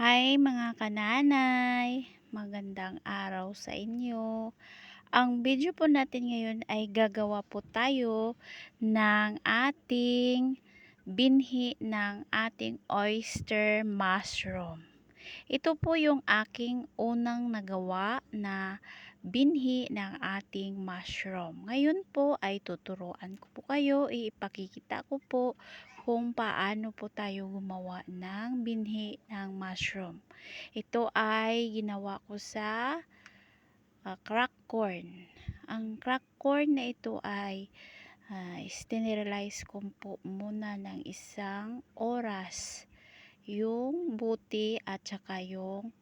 Hi mga kananay, magandang araw sa inyo. Ang video po natin ngayon ay gagawa po tayo ng ating binhi ng ating oyster mushroom. Ito po yung aking unang nagawa na binhi ng ating mushroom. Ngayon po ay tuturuan ko po kayo, ipakikita ko po kung paano po tayo gumawa ng binhi ng mushroom. Ito ay ginawa ko sa crack corn. Ang crack corn na ito ay sterilize ko po muna ng isang oras yung buti at saka yung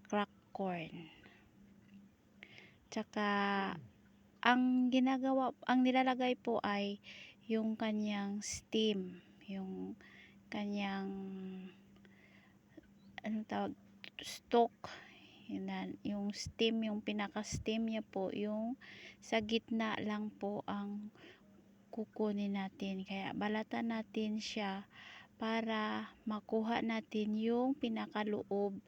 crack corn. Tsaka ang nilalagay po ay yung kanyang steam, yung kanyang stalk, yung steam, yung pinaka steam niya po, yung sa gitna lang po ang kukunin natin, kaya balatan natin siya para makuha natin yung pinakaloob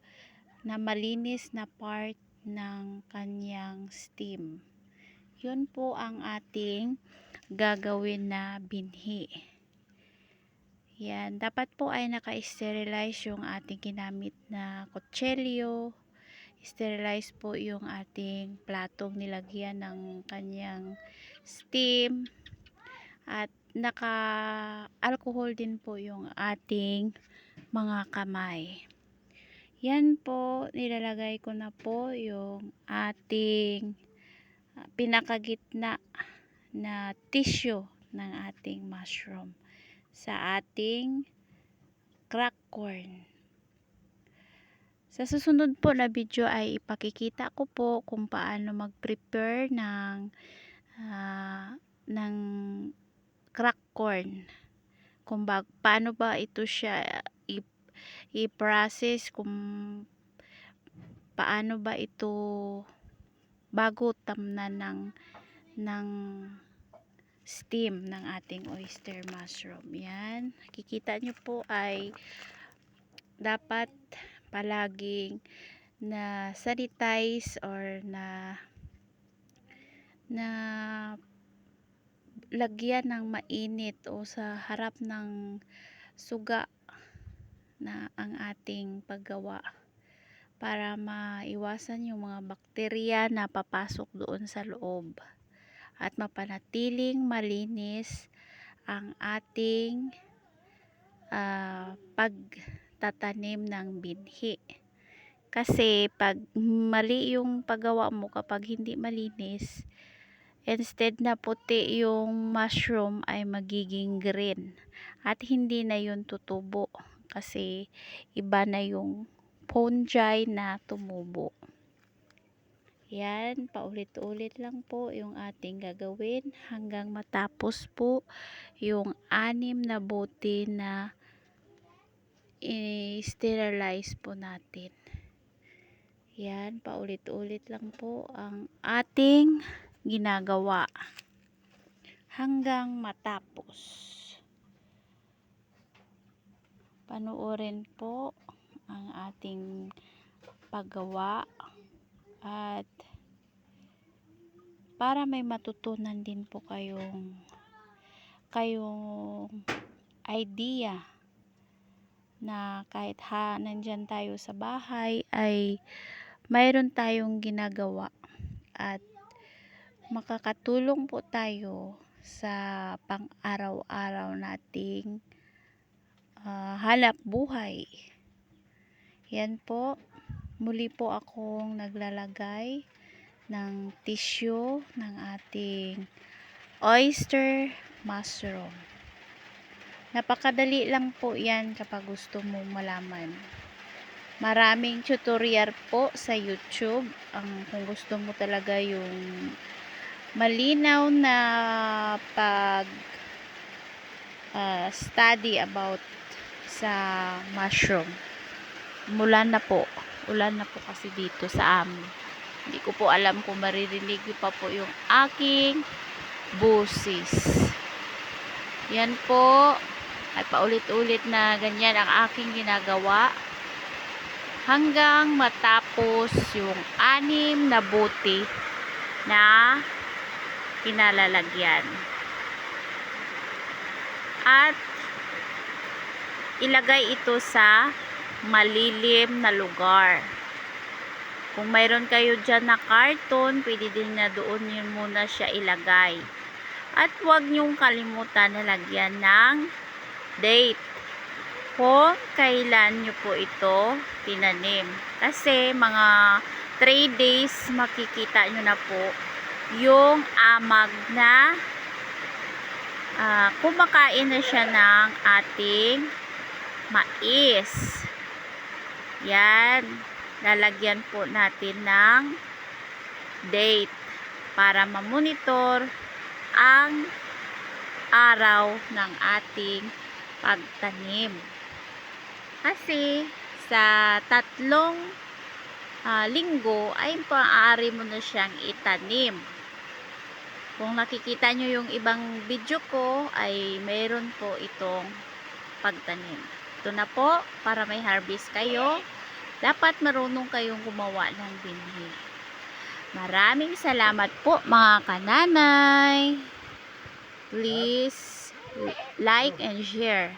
na malinis na part ng kanyang steam. Yun po ang ating gagawin na binhi. Yan, dapat po ay naka-sterilize yung ating ginamit na kutsilyo. Sterilize po yung ating platong nilagyan ng kanyang steam. At naka-alcohol din po yung ating mga kamay. Yan po, nilalagay ko na po yung ating pinakagitna na tissue ng ating mushroom sa ating crack corn. Sa susunod po na video ay ipakikita ko po kung paano mag-prepare ng crack corn. Kung paano ba ito siya i-process, kung paano ba ito bago tamnan ng steam ng ating oyster mushroom. Yan, nakikita nyo po ay dapat palaging na sanitize or na lagyan ng mainit o sa harap ng suga na ang ating paggawa para maiwasan yung mga bakterya na papasok doon sa loob at mapanatiling malinis ang ating pagtatanim ng binhi. Kasi pag mali yung paggawa mo, kapag hindi malinis, instead na puti yung mushroom ay magiging green at hindi na yun tutubo kasi iba na yung fungi na tumubo. Yan, paulit-ulit lang po yung ating gagawin hanggang matapos po yung 6 na bote na i-sterilize po natin. Yan, paulit-ulit lang po ang ating ginagawa hanggang matapos. Panoorin po ang ating paggawa at para may matutunan din po kayong idea na kahit nandyan tayo sa bahay ay mayroon tayong ginagawa at makakatulong po tayo sa pang-araw-araw nating hanap buhay. Yan po, muli po akong naglalagay ng tissue ng ating oyster mushroom. Napakadali lang po yan kapag gusto mong malaman. Maraming tutorial po sa YouTube. Kung gusto mo talaga yung malinaw na study about sa mushroom. Ulan na po kasi dito sa amin. Hindi ko po alam kung maririnig pa po yung aking busis. Yan po, ay paulit-ulit na ganyan ang aking ginagawa hanggang matapos yung 6 na buti na kinalalagyan. At ilagay ito sa malilim na lugar. Kung mayroon kayo dyan na karton, pwede din na doon yun muna siya ilagay. At huwag niyong kalimutan na lagyan ng date kung kailan nyo po ito tinanim. Kasi mga 3 days makikita nyo na po yung amag na kumakain na siya ng ating mais. Yan. Lalagyan po natin ng date para ma-monitor ang araw ng ating pagtanim. Kasi sa 3 linggo ay maaari mo na siyang itanim. Kung nakikita nyo yung ibang video ko ay mayroon po itong pagtanim. Ito na po para may harvest kayo. Dapat marunong kayong gumawa ng binhi. Maraming salamat po mga kananay. Please like and share.